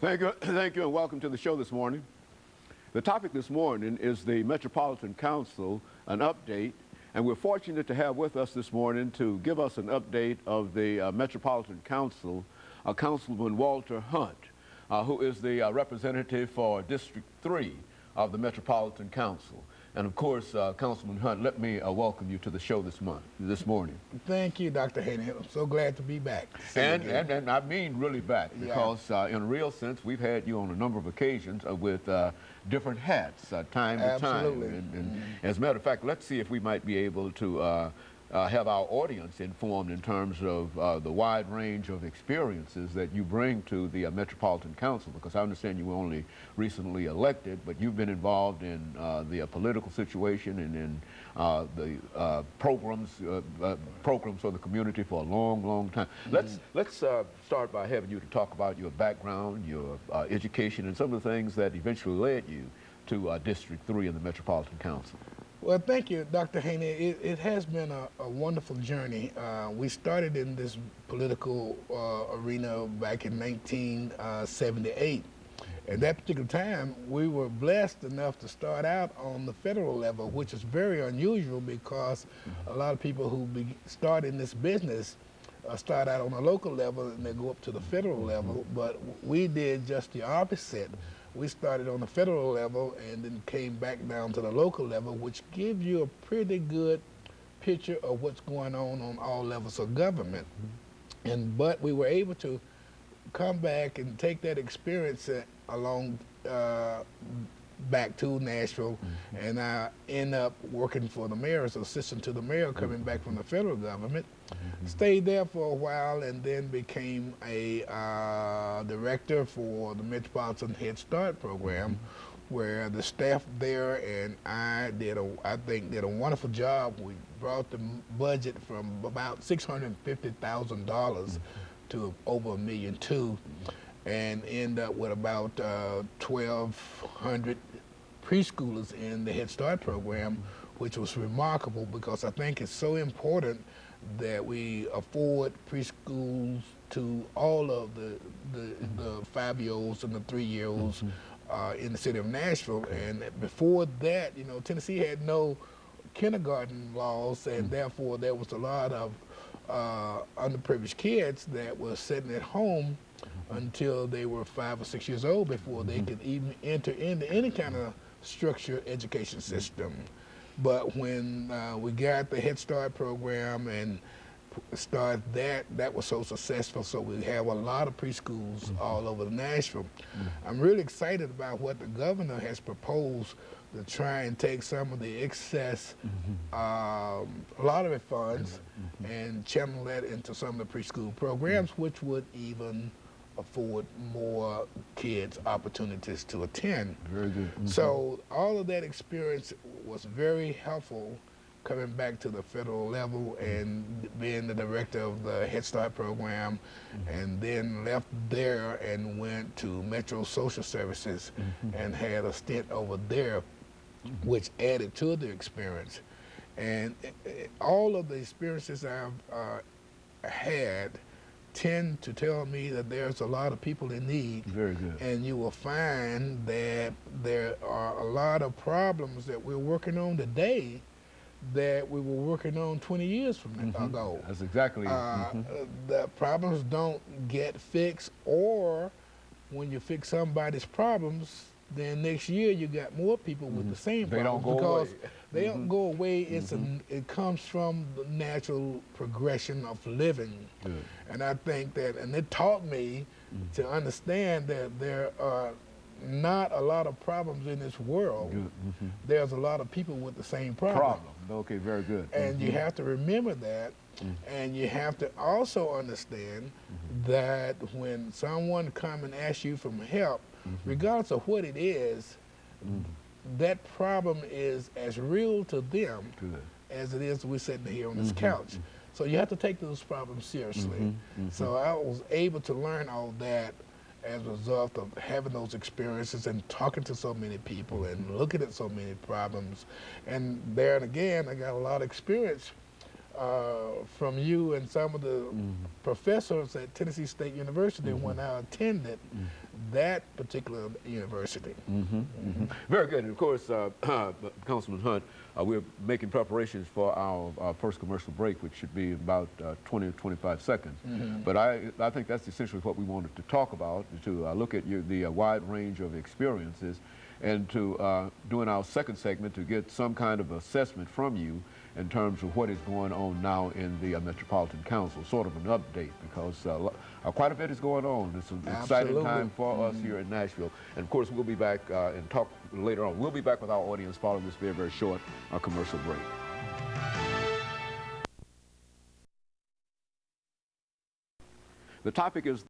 Thank you, and welcome to the show this morning. The topic this morning is the Metropolitan Council, an update, and we're fortunate to have with us this morning to give us an update of the Metropolitan Council, Councilman Walter Hunt, who is the representative for District 3 of the Metropolitan Council. And of course, Councilman Hunt, let me welcome you to the show this morning. Thank you, Dr. Haney. I'm so glad to be back. And I mean really back, because in a real sense, we've had you on a number of occasions with different hats, time to time. And as a matter of fact, let's see if we might be able to have our audience informed in terms of the wide range of experiences that you bring to the Metropolitan Council, because I understand you were only recently elected, but you've been involved in the political situation and in the programs for the community for a long, long time. Let's start by having you to talk about your background, your education, and some of the things that eventually led you to District 3 in the Metropolitan Council. Well, thank you, Dr. Haney. It has been a wonderful journey. We started in this political arena back in 1978. At that particular time, we were blessed enough to start out on the federal level, which is very unusual because a lot of people who start in this business start out on a local level and they go up to the federal level, but we did just the opposite. We started on the federal level and then came back down to the local level, which gives you a pretty good picture of what's going on all levels of government. But we were able to come back and take that experience along back to Nashville, and I end up working for the mayor as assistant to the mayor, coming back from the federal government. Stayed there for a while and then became a director for the Metropolitan Head Start program, where the staff there and I think did a wonderful job. We brought the budget from about $650,000 to over $1.2 million, and end up with about 1,200 preschoolers in the Head Start program, which was remarkable because I think it's so important that we afford preschools to all of the 5-year-olds and the 3-year-olds in the city of Nashville. And before that, you know, Tennessee had no kindergarten laws, and therefore there was a lot of underprivileged kids that were sitting at home until they were 5 or 6 years old before they could even enter into any kind of structured education system. But when we got the Head Start program and started that was so successful, so we have a lot of preschools all over Nashville. I'm really excited about what the governor has proposed to try and take some of the excess lottery funds and channel that into some of the preschool programs, which would even afford more kids opportunities to attend. Very good. So all of that experience was very helpful coming back to the federal level and being the director of the Head Start program, and then left there and went to Metro Social Services and had a stint over there, which added to the experience. And all of the experiences I've had tend to tell me that there's a lot of people in need. Very good. And you will find that there are a lot of problems that we're working on today that we were working on 20 years from ago. That's exactly The problems don't get fixed, or when you fix somebody's problems, then next year you got more people with the same problems. They don't go away. They don't go away. It comes from the natural progression of living. Good. And I think that, and it taught me to understand that there are not a lot of problems in this world. Good. There's a lot of people with the same problem. Okay, very good. And you have to remember that, and you have to also understand that when someone comes and asks you for help, regardless of what it is, that problem is as real to them as it is we're sitting here on this couch. So you have to take those problems seriously. So I was able to learn all that as a result of having those experiences and talking to so many people and looking at so many problems. And there and again, I got a lot of experience from you and some of the professors at Tennessee State University when I attended that particular university. Very good. And of course, Councilman Hunt, we're making preparations for our first commercial break, which should be about 20 or 25 seconds. But I think that's essentially what we wanted to talk about, to look at the wide range of experiences, and to do in our second segment to get some kind of assessment from you in terms of what is going on now in the Metropolitan Council, sort of an update, because quite a bit is going on. It's an exciting time for us here in Nashville. And of course, we'll be back and talk later on. We'll be back with our audience following this very, very short commercial break. The topic is